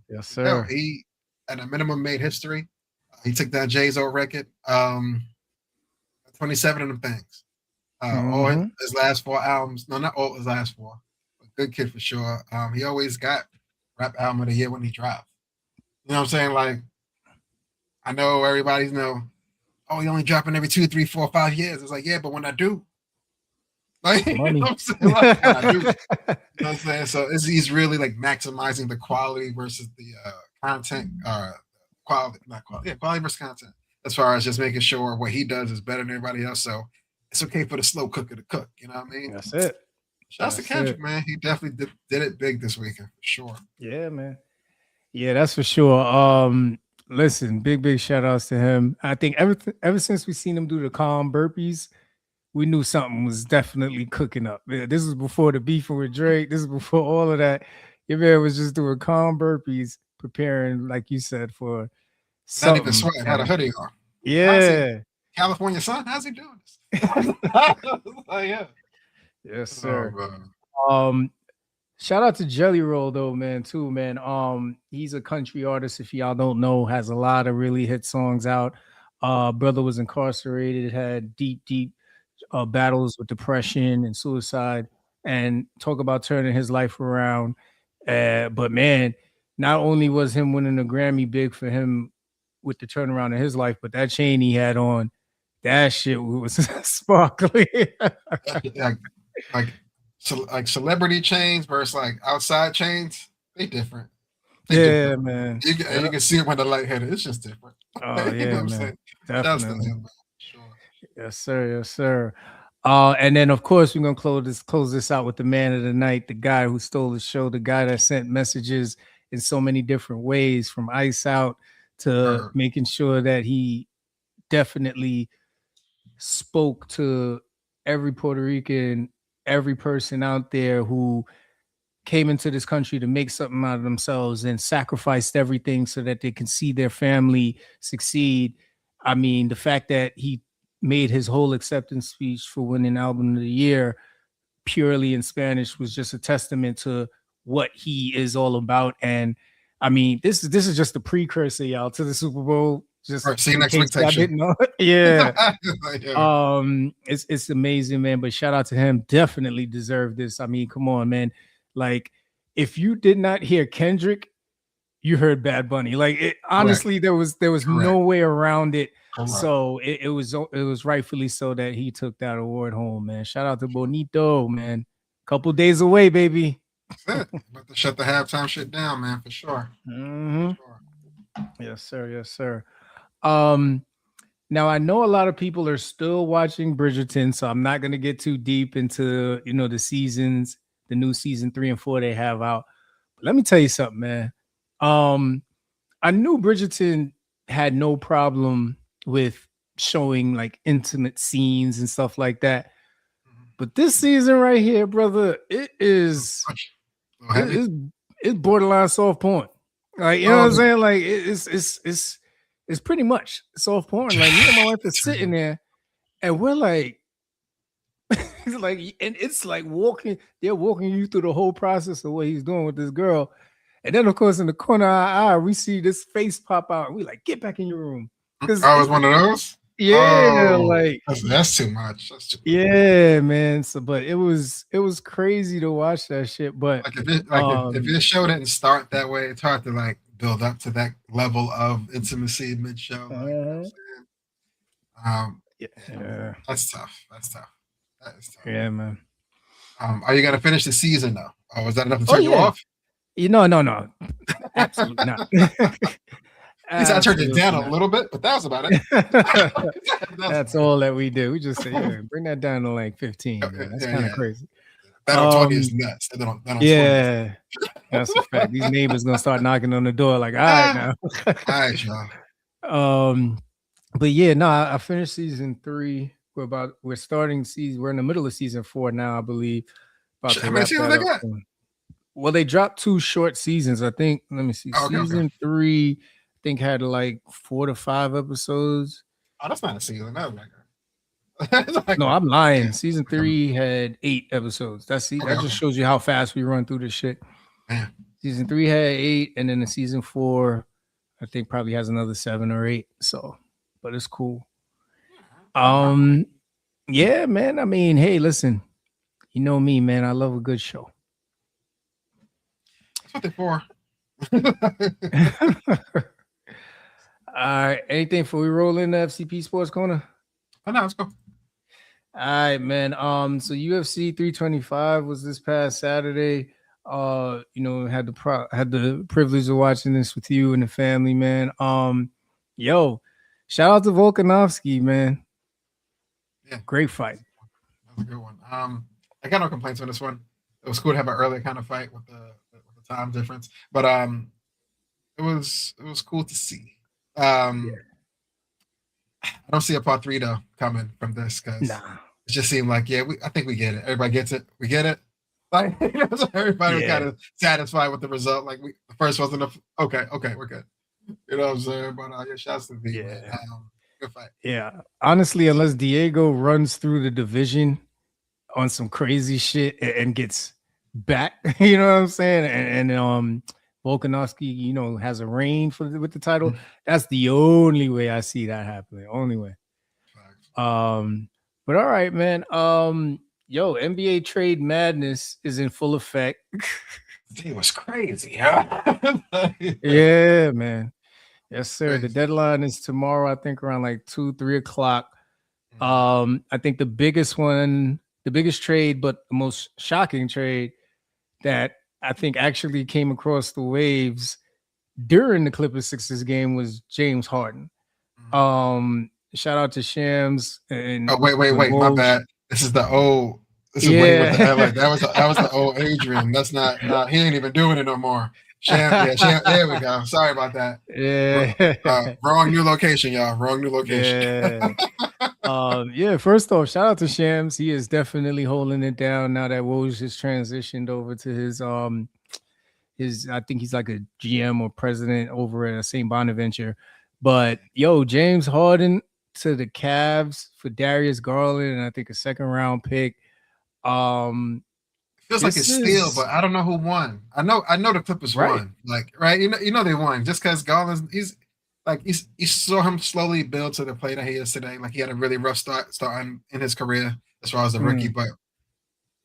Yes, sir.
He at a minimum made history. He took down Jay's old record. 27 of them things. All his last 4 albums. No, not all his last 4. But Good Kid for sure. He always got rap album of the year when he dropped. You know what I'm saying? Like, I know everybody's he only dropping every 2, 3, 4, 5 years. It's like, yeah, but when I do, like, you know what I'm saying? Like, when I do, you know what I'm saying? So he's really like maximizing the quality versus the content, quality versus content. As far as just making sure what he does is better than everybody else. So it's okay for the slow cooker to cook. You know what I mean?
That's it.
Shouts to Kendrick, man. He definitely did it big this weekend for sure.
Yeah, man. Yeah, that's for sure. Listen, big shout outs to him. I think ever since we seen him do the calm burpees, we knew something was definitely cooking up. This was before the beefing with Drake. This is before all of that. Your man was just doing calm burpees, preparing, like you said, for something.
Not even sweating, had a hoodie on.
Yeah.
California sun, how's he doing this? Oh, yeah.
Yes, sir. Shout out to Jelly Roll though, man, too, man. He's a country artist, if y'all don't know, has a lot of really hit songs out. Brother was incarcerated, had deep battles with depression and suicide, and talk about turning his life around. But man, not only was him winning a Grammy big for him with the turnaround of his life, but that chain he had on, that shit was sparkly.
like celebrity chains versus like outside chains, they different.
Different. Man.
You can see it when the light hit it. It's just different.
Oh yeah,
you know
man.
Definitely.
Him, sure. Yes, sir. And then of course we're gonna close this out with the man of the night, the guy who stole the show, the guy that sent messages in so many different ways, from Ice Out to making sure that he definitely spoke to every Puerto Rican, every person out there who came into this country to make something out of themselves and sacrificed everything so that they can see their family succeed. I mean, the fact that he made his whole acceptance speech for winning album of the year purely in Spanish was just a testament to what he is all about. And I mean, this is just a precursor, y'all, to the Super Bowl. Just
All right, see you
in
next
case
week, type
y'all
shit.
didn't know. Yeah.
Yeah.
It's amazing, man. But shout out to him. Definitely deserved this. I mean, come on, man. Like, if you did not hear Kendrick, you heard Bad Bunny. Like, honestly, there was no way around it.
Correct.
So it was rightfully so that he took that award home, man. Shout out to Bonito, man. Couple days away, baby.
That's it. About to shut the halftime shit down, man, for sure.
Mm-hmm. For sure. Yes, sir. Yes, sir. Now I know a lot of people are still watching Bridgerton, so I'm not gonna get too deep into the seasons, the new season 3 and 4 they have out. But let me tell you something, man. I knew Bridgerton had no problem with showing like intimate scenes and stuff like that. But this season right here, brother, it's borderline soft porn. Like, you know what I'm saying? Like it's pretty much soft porn. Like, me and my wife are sitting there and we're like, like, and it's like they're walking you through the whole process of what he's doing with this girl. And then, of course, in the corner of our eye, we see this face pop out and we like, get back in your room.
I was one of those?
Yeah, like
that's too much. That's too much.
Yeah, man. So, but it was crazy to watch that shit. But
like if this show didn't start that way, it's hard to like build up to that level of intimacy mid-show. Like, you know what I'm saying?
Yeah,
that's tough. That's tough. That is tough.
Yeah, man.
Are you gonna finish the season though? Oh, was that enough to turn you off?
No, absolutely not.
I turned it down a little bit, but that was about it.
That's all that we do. We just say, bring that down to like 15. Man. That's kind of crazy.
That on 20 is nuts. That on
yeah, that's a fact. These neighbors gonna start knocking on the door like, all right now.
All right, y'all.
But yeah, no, I finished season 3. We're starting season. We're in the middle of season 4 now, I believe.
How many seasons they got?
Well, they dropped 2 short seasons. I think. Let me see. Season 3, I think, had like 4 to 5 episodes.
Oh, that's not a season. That was
no, I'm lying. Season 3 had 8 episodes. That just shows you how fast we run through this shit.
Man.
Season 3 had 8, and then the season 4, I think, probably has another 7 or 8. So, but it's cool. Yeah, man. I mean, hey, listen, you know me, man. I love a good show.
That's what they're for.
All right. Anything before we roll in the FCP Sports Corner?
Oh, no, let's go.
All right, man. So UFC 325 was this past Saturday. Had the privilege of watching this with you and the family, man. Shout out to Volkanovski, man.
Yeah,
great fight.
That was a good one. I got no complaints on this one. It was cool to have an early kind of fight with the time difference, but it was cool to see. I don't see a part 3 though coming from this because it just seemed like I think we get it. Everybody gets it. We get it. Like so everybody was kind of satisfied with the result. Like the first wasn't okay, we're good. You know what I'm saying? But shouts to the good fight.
Yeah, honestly, unless Diego runs through the division on some crazy shit and gets back, you know what I'm saying? And Volkanovski, has a reign with the title. That's the only way I see that happening. Only way. But all right, man. NBA trade madness is in full effect.
It was crazy, huh?
Yeah, man. Yes, sir. The deadline is tomorrow, I think around like 2-3 o'clock. I think the biggest trade, but the most shocking trade that I think actually came across the waves during the Clippers Sixers game was James Harden. Shout out to Shams. And
wait, my bad. This is the old. This is Wayne with the like that was the old Adrian. That's not he ain't even doing it no more. Sham, there we go. Sorry about that.
Yeah.
Wrong new location, y'all. Wrong new location.
First off, shout out to Shams. He is definitely holding it down now that Woj has transitioned over to his I think he's like a GM or president over at St. Bonaventure. But James Harden, to the Cavs for Darius Garland and I think a second round pick.
Feels like
This
it's steal,
is
but I don't know who won. I know the Clippers
right.
won. Like, right, you know they won just because Garland's you saw him slowly build to the play that he is today. Like he had a really rough start in his career as far as a rookie, but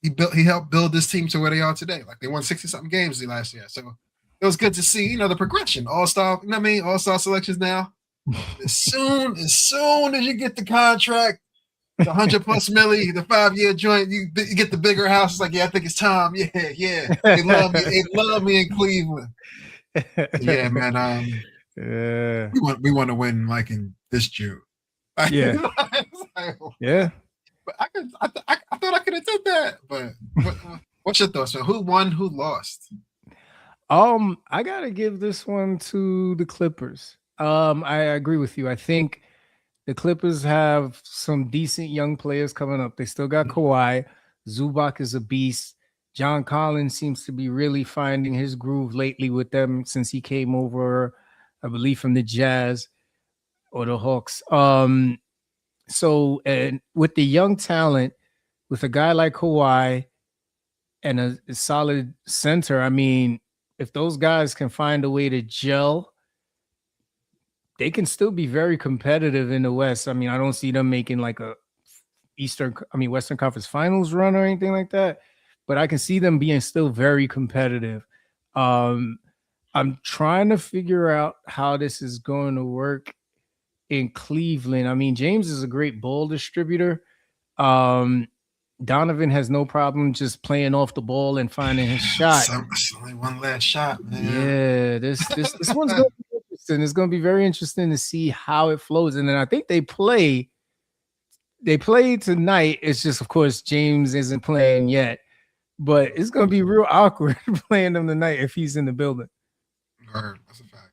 he helped build this team to where they are today. Like they won 60 something games the last year. So it was good to see, the progression. All-star, you know what I mean? All-star selections now. As soon as you get the contract, the 100 plus milli, the 5-year joint, you get the bigger house. It's like, yeah, I think it's time. Yeah. They love me. They love me in Cleveland. Yeah, man. We want to win like in this June.
Yeah. Yeah.
But I thought I could have did that. But what's your thoughts, man? Who won? Who lost?
I gotta give this one to the Clippers. I agree with you. I think the Clippers have some decent young players coming up. They still got Kawhi. Zubac is a beast. John Collins seems to be really finding his groove lately with them since he came over, I believe, from the Jazz or the Hawks. So, and with the young talent, with a guy like Kawhi and a solid center, I mean, if those guys can find a way to gel, they can still be very competitive in the West. I mean, I don't see them making like a Western Conference Finals run or anything like that, but I can see them being still very competitive. I'm trying to figure out how this is going to work in Cleveland. I mean, James is a great ball distributor. Donovan has no problem just playing off the ball and finding his shot.
It's only one last shot, man.
Yeah, this one's going to be interesting. It's going to be very interesting to see how it flows. And then I think they play tonight. It's just, of course, James isn't playing yet, but it's going to be real awkward playing them tonight if he's in the building.
That's a fact.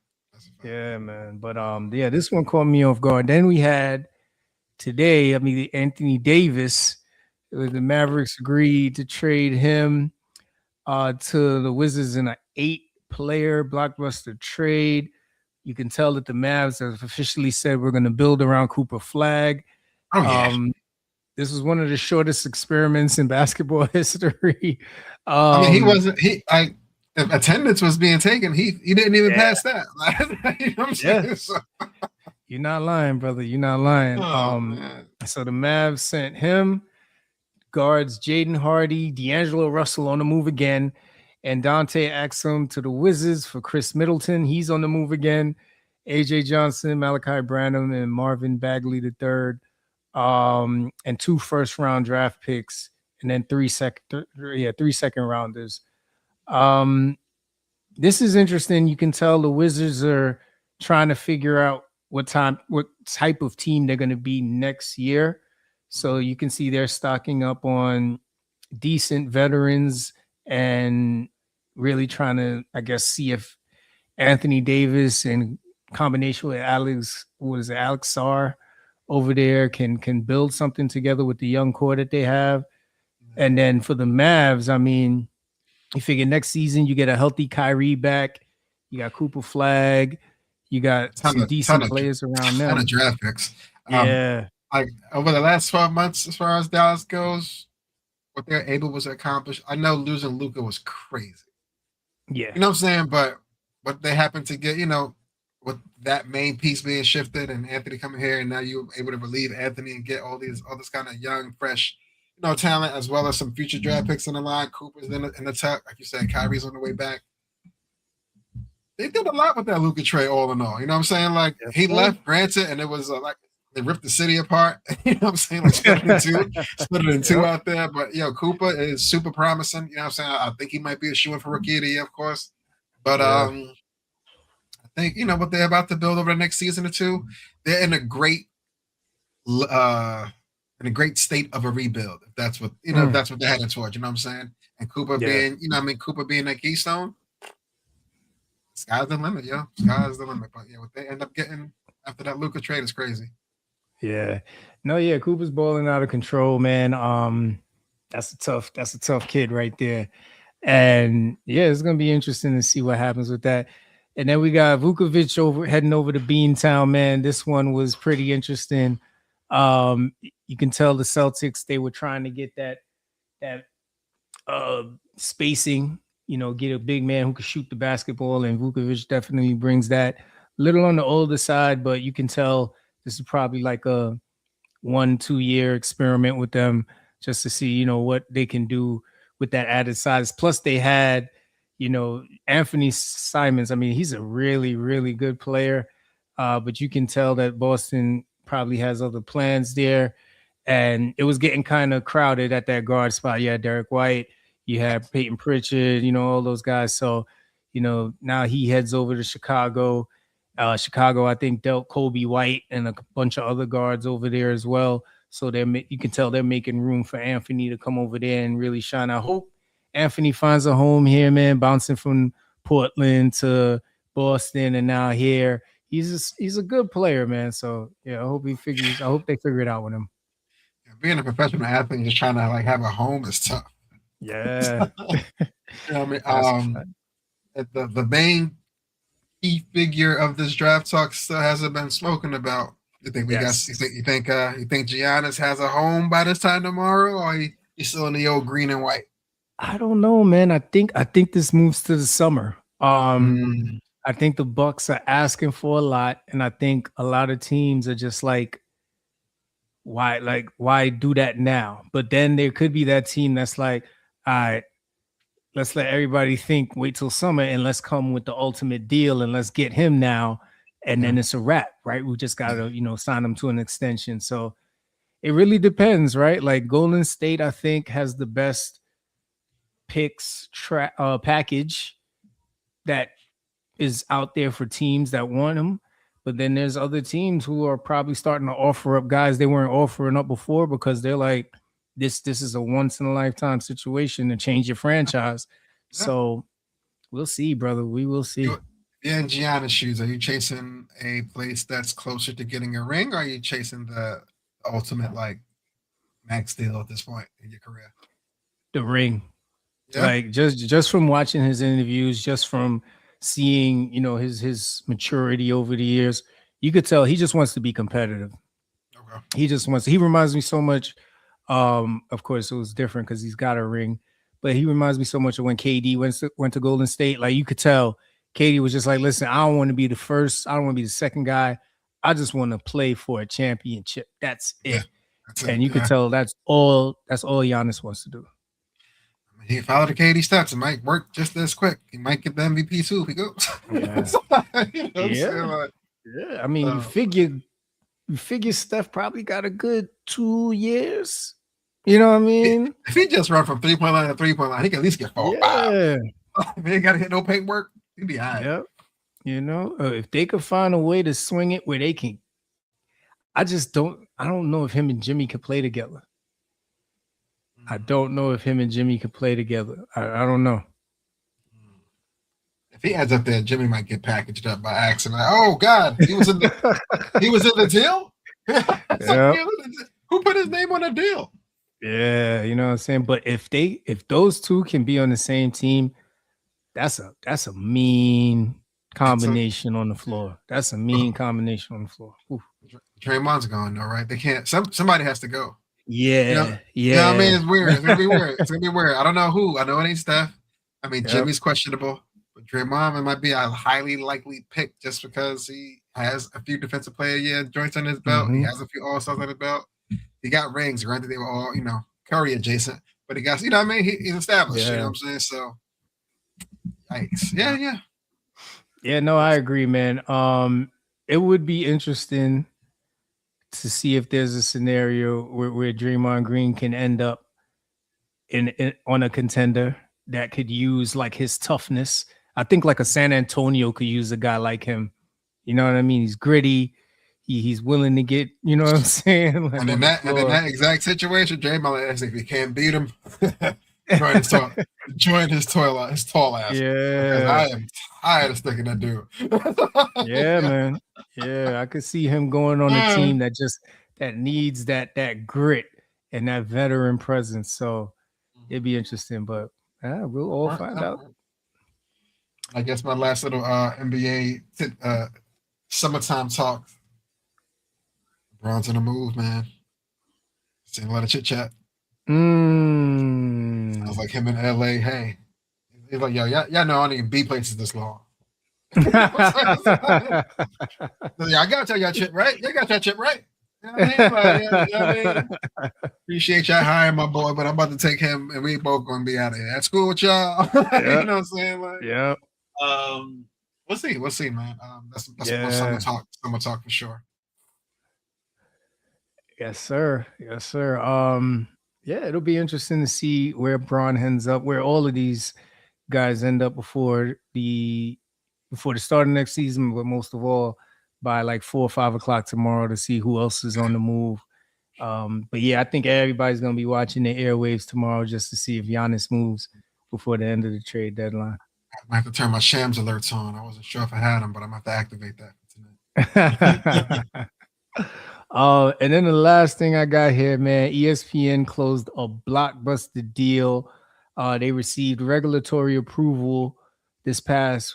Yeah, man. But yeah, this one caught me off guard. Then we had today, Anthony Davis. The Mavericks agreed to trade him to the Wizards in an 8-player blockbuster trade. You can tell that the Mavs have officially said we're going to build around Cooper Flag.
Oh, yeah.
This was one of the shortest experiments in basketball history.
If attendance was being taken, he didn't even pass that. You know what I'm saying?
Yeah. So. You're not lying, brother. You're not lying. So the Mavs sent him. Guards Jaden Hardy, D'Angelo Russell on the move again, and Dante Exum to the Wizards for Chris Middleton. He's on the move again. AJ Johnson, Malachi Branham, and Marvin Bagley III, and 2 first-round draft picks, and then 3 second rounders. This is interesting. You can tell the Wizards are trying to figure out what type of team they're going to be next year. So you can see they're stocking up on decent veterans and really trying to, I guess, see if Anthony Davis in combination with Alex Sarr over there can build something together with the young core that they have. And then for the Mavs, I mean, you figure next season you get a healthy Kyrie back. You got Cooper Flag. You got some decent players around them.
Ton of draft picks.
Yeah.
Like over the last 12 months, as far as Dallas goes, what they're able to accomplish. I know losing Luka was crazy.
Yeah.
You know what I'm saying? But what they happen to get, with that main piece being shifted and Anthony coming here, and now you're able to relieve Anthony and get all this kind of young, fresh, talent, as well as some future draft picks in the line. Cooper's in the tuck. Like you said, Kyrie's on the way back. They did a lot with that Luka trade, all in all. You know what I'm saying? Like, he left, granted, and it was like they ripped the city apart. You know what I'm saying? Like, split it in two out there. But, Cooper is super promising. You know what I'm saying? I think he might be a shoo-in for Rookie of the Year, of course. But I think, what they're about to build over the next season or two, they're in a great state of a rebuild. If that's what, if that's what they're heading towards. You know what I'm saying? And Cooper being, Cooper being that keystone, sky's the limit, yo. Sky's the limit. But, what they end up getting after that Luka trade is crazy.
Yeah. No, yeah, Cooper's balling out of control, man. That's a tough kid right there. And yeah, it's gonna be interesting to see what happens with that. And then we got Vukovic heading over to Beantown, man. This one was pretty interesting. You can tell the Celtics, they were trying to get that spacing, get a big man who could shoot the basketball, and Vukovic definitely brings that. Little on the older side, but you can tell this is probably like a 1-2 year experiment with them just to see, what they can do with that added size. Plus, they had, Anthony Simons. I mean, he's a really, really good player, but you can tell that Boston probably has other plans there. And it was getting kind of crowded at that guard spot. You had Derek White, you had Peyton Pritchard, all those guys. So, now he heads over to Chicago. Chicago, I think, dealt Kobe White and a bunch of other guards over there as well. So you can tell they're making room for Anthony to come over there and really shine. I hope Anthony finds a home here, man, bouncing from Portland to Boston and now here. He's a good player, man. So yeah, I hope they figure it out with him.
Being a professional athlete and just trying to like have a home is tough.
Yeah.
What I mean? The main key figure of this draft talk still hasn't been spoken about. You think you think Giannis has a home by this time tomorrow, or he's still in the old green and white?
I don't know, man. I think this moves to the summer. I think the Bucks are asking for a lot, and I think a lot of teams are just like, why do that now? But then there could be that team that's like, all right, let's let everybody think, wait till summer, and let's come with the ultimate deal, and let's get him now, and then it's a wrap, right? We just got to, sign him to an extension. So it really depends, right? Like Golden State, I think, has the best picks package that is out there for teams that want him. But then there's other teams who are probably starting to offer up guys they weren't offering up before because they're like, this is a once in a lifetime situation to change your franchise. Yeah. So we'll see, brother. We will see.
Yeah, in Giannis' shoes, are you chasing a place that's closer to getting a ring, or are you chasing the ultimate like max deal at this point in your career?
The ring. Yeah. Like just from watching his interviews, just from seeing, his maturity over the years, you could tell he just wants to be competitive. Okay. He reminds me so much. Of course, it was different because he's got a ring, but he reminds me so much of when KD went to Golden State. Like you could tell KD was just like, listen, I don't want to be the first. I don't want to be the second guy. I just want to play for a championship. That's it. Yeah, that's and you could tell that's all Giannis wants to do.
He followed the KD steps. It might work just as quick. He might get the MVP too if he goes.
Yeah. Yeah. I mean, you figure Steph probably got a good 2 years. You know what I mean?
If he just run from 3-point line to 3-point line, he can at least get 4 or 5. If he ain't got to hit no paint work, he'd be all right.
Yep. If they could find a way to swing it where they can. I don't know if him and Jimmy could play together. I don't know if him and Jimmy could play together. I don't know.
If he ends up there, Jimmy might get packaged up by accident. Oh God, he was in the deal. Yep. Who put his name on the deal?
Yeah, you know what I'm saying. But if those two can be on the same team, that's a mean combination on the floor. That's a mean combination on the floor. Oof.
Draymond's gone though, right? They can't. Somebody has to go.
Yeah,
yeah. I mean, it's weird. It's gonna be weird. It's gonna be weird. I don't know who. I know it ain't Steph. I mean, Jimmy's questionable, but Draymond might be a highly likely pick just because he has a few defensive player joints on his belt. Mm-hmm. He has a few All-Stars on his belt. He got rings. Granted, they were all Curry adjacent, but he got he's established. Yeah. You know what I'm saying? So, yikes. Yeah.
Yeah. No, I agree, man. It would be interesting to see if there's a scenario where Draymond Green can end up on a contender that could use like his toughness. I think like a San Antonio could use a guy like him. You know what I mean? He's gritty. He's willing to get, you know what I'm saying? Like
and in that exact situation, Draymond asked if he can't beat him, join his tall ass.
Yeah.
I am tired of sticking that dude.
Yeah, man. Yeah, I could see him going on a team that needs that grit and that veteran presence. So it'd be interesting, but we'll all find out.
I guess my last little NBA summertime talk. LeBron's in the move, man. Seen a lot of chit chat. Sounds like him in LA. Hey, he's like, yo, y'all know I don't even be places this long. Yeah, I gotta tell y'all chip, right? You got that chip, right? You know what I mean? Like, I mean? Appreciate y'all hiring my boy, but I'm about to take him, and we both gonna be out of here. That's cool with y'all.
Yep.
You know what I'm saying? Like,
Yep.
We'll see, man. That's
Yeah.
summer talk for sure.
Yes, sir. Yes, sir. Yeah, it'll be interesting to see where Braun ends up, where all of these guys end up before the start of next season, but most of all by like 4 or 5 o'clock tomorrow to see who else is on the move. But yeah, I think everybody's gonna be watching the airwaves tomorrow just to see if Giannis moves before the end of the trade deadline.
I have to turn my Shams alerts on. I wasn't sure if I had them, but I'm gonna have to activate that tonight.
And then the last thing I got here, man, ESPN closed a blockbuster deal. They received regulatory approval this past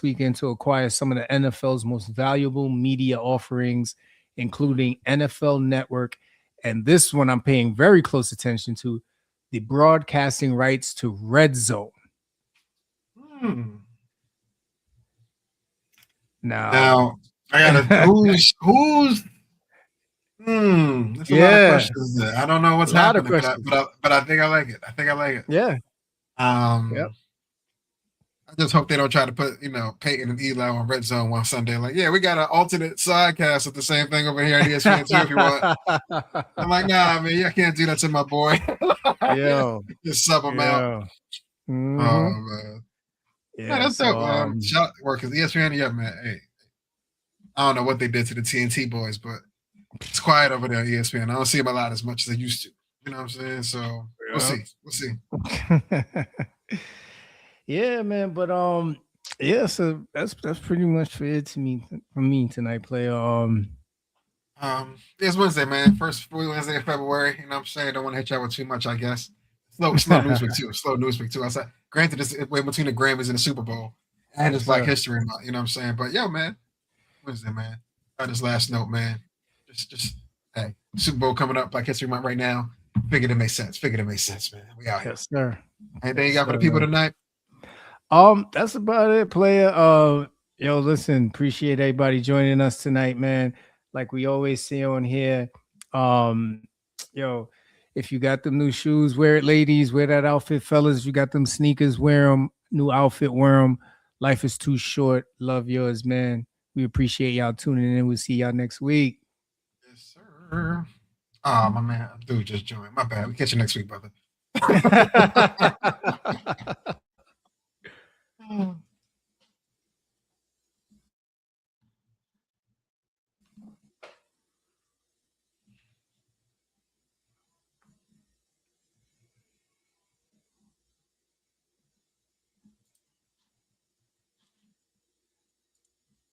weekend to acquire some of the NFL's most valuable media offerings, including NFL Network. And this one I'm paying very close attention to, the broadcasting rights to Red Zone.
Now I gotta who's there's a lot of questions there. I don't know what's happening, but I think I like it.
Yeah.
Yep. I just hope they don't try to put, Peyton and Eli on Red Zone one Sunday. Like, yeah, we got an alternate sidecast with the same thing over here at ESPN too if you want. I'm like, nah, man, I can't do that to my boy.
Yo.
Just sub him out.
Mm-hmm.
Oh, man. Yeah, that's dope. Shout work because ESPN, yeah, man. Hey, I don't know what they did to the TNT boys, but it's quiet over there at ESPN. I don't see them a lot as much as they used to. You know what I'm saying? So we'll see. Yeah, man. But yeah. So that's pretty much for it for me tonight, player. It's Wednesday, man. First Wednesday of February. You know what I'm saying? Don't want to hit y'all with too much, I guess. Slow news week too. Slow news week too. I said, granted, this is way between the Grammys and the Super Bowl, and it's Black History Month. You know what I'm saying? But yo, man, Wednesday, man. On this last note, man. Just hey, Super Bowl coming up, Black History Month right now. Figured it makes sense, man. We out here.
Yes, sir.
Anything you got for the people tonight?
That's about it, player. Yo, listen, appreciate everybody joining us tonight, man. Like we always say on here, yo, if you got them new shoes, wear it, ladies. Wear that outfit, fellas. If you got them sneakers, wear them. New outfit, wear them. Life is too short. Love yours, man. We appreciate y'all tuning in. We'll see y'all next week.
Yes, sir. Oh, my man, dude just joined. My bad. We catch you next week, brother.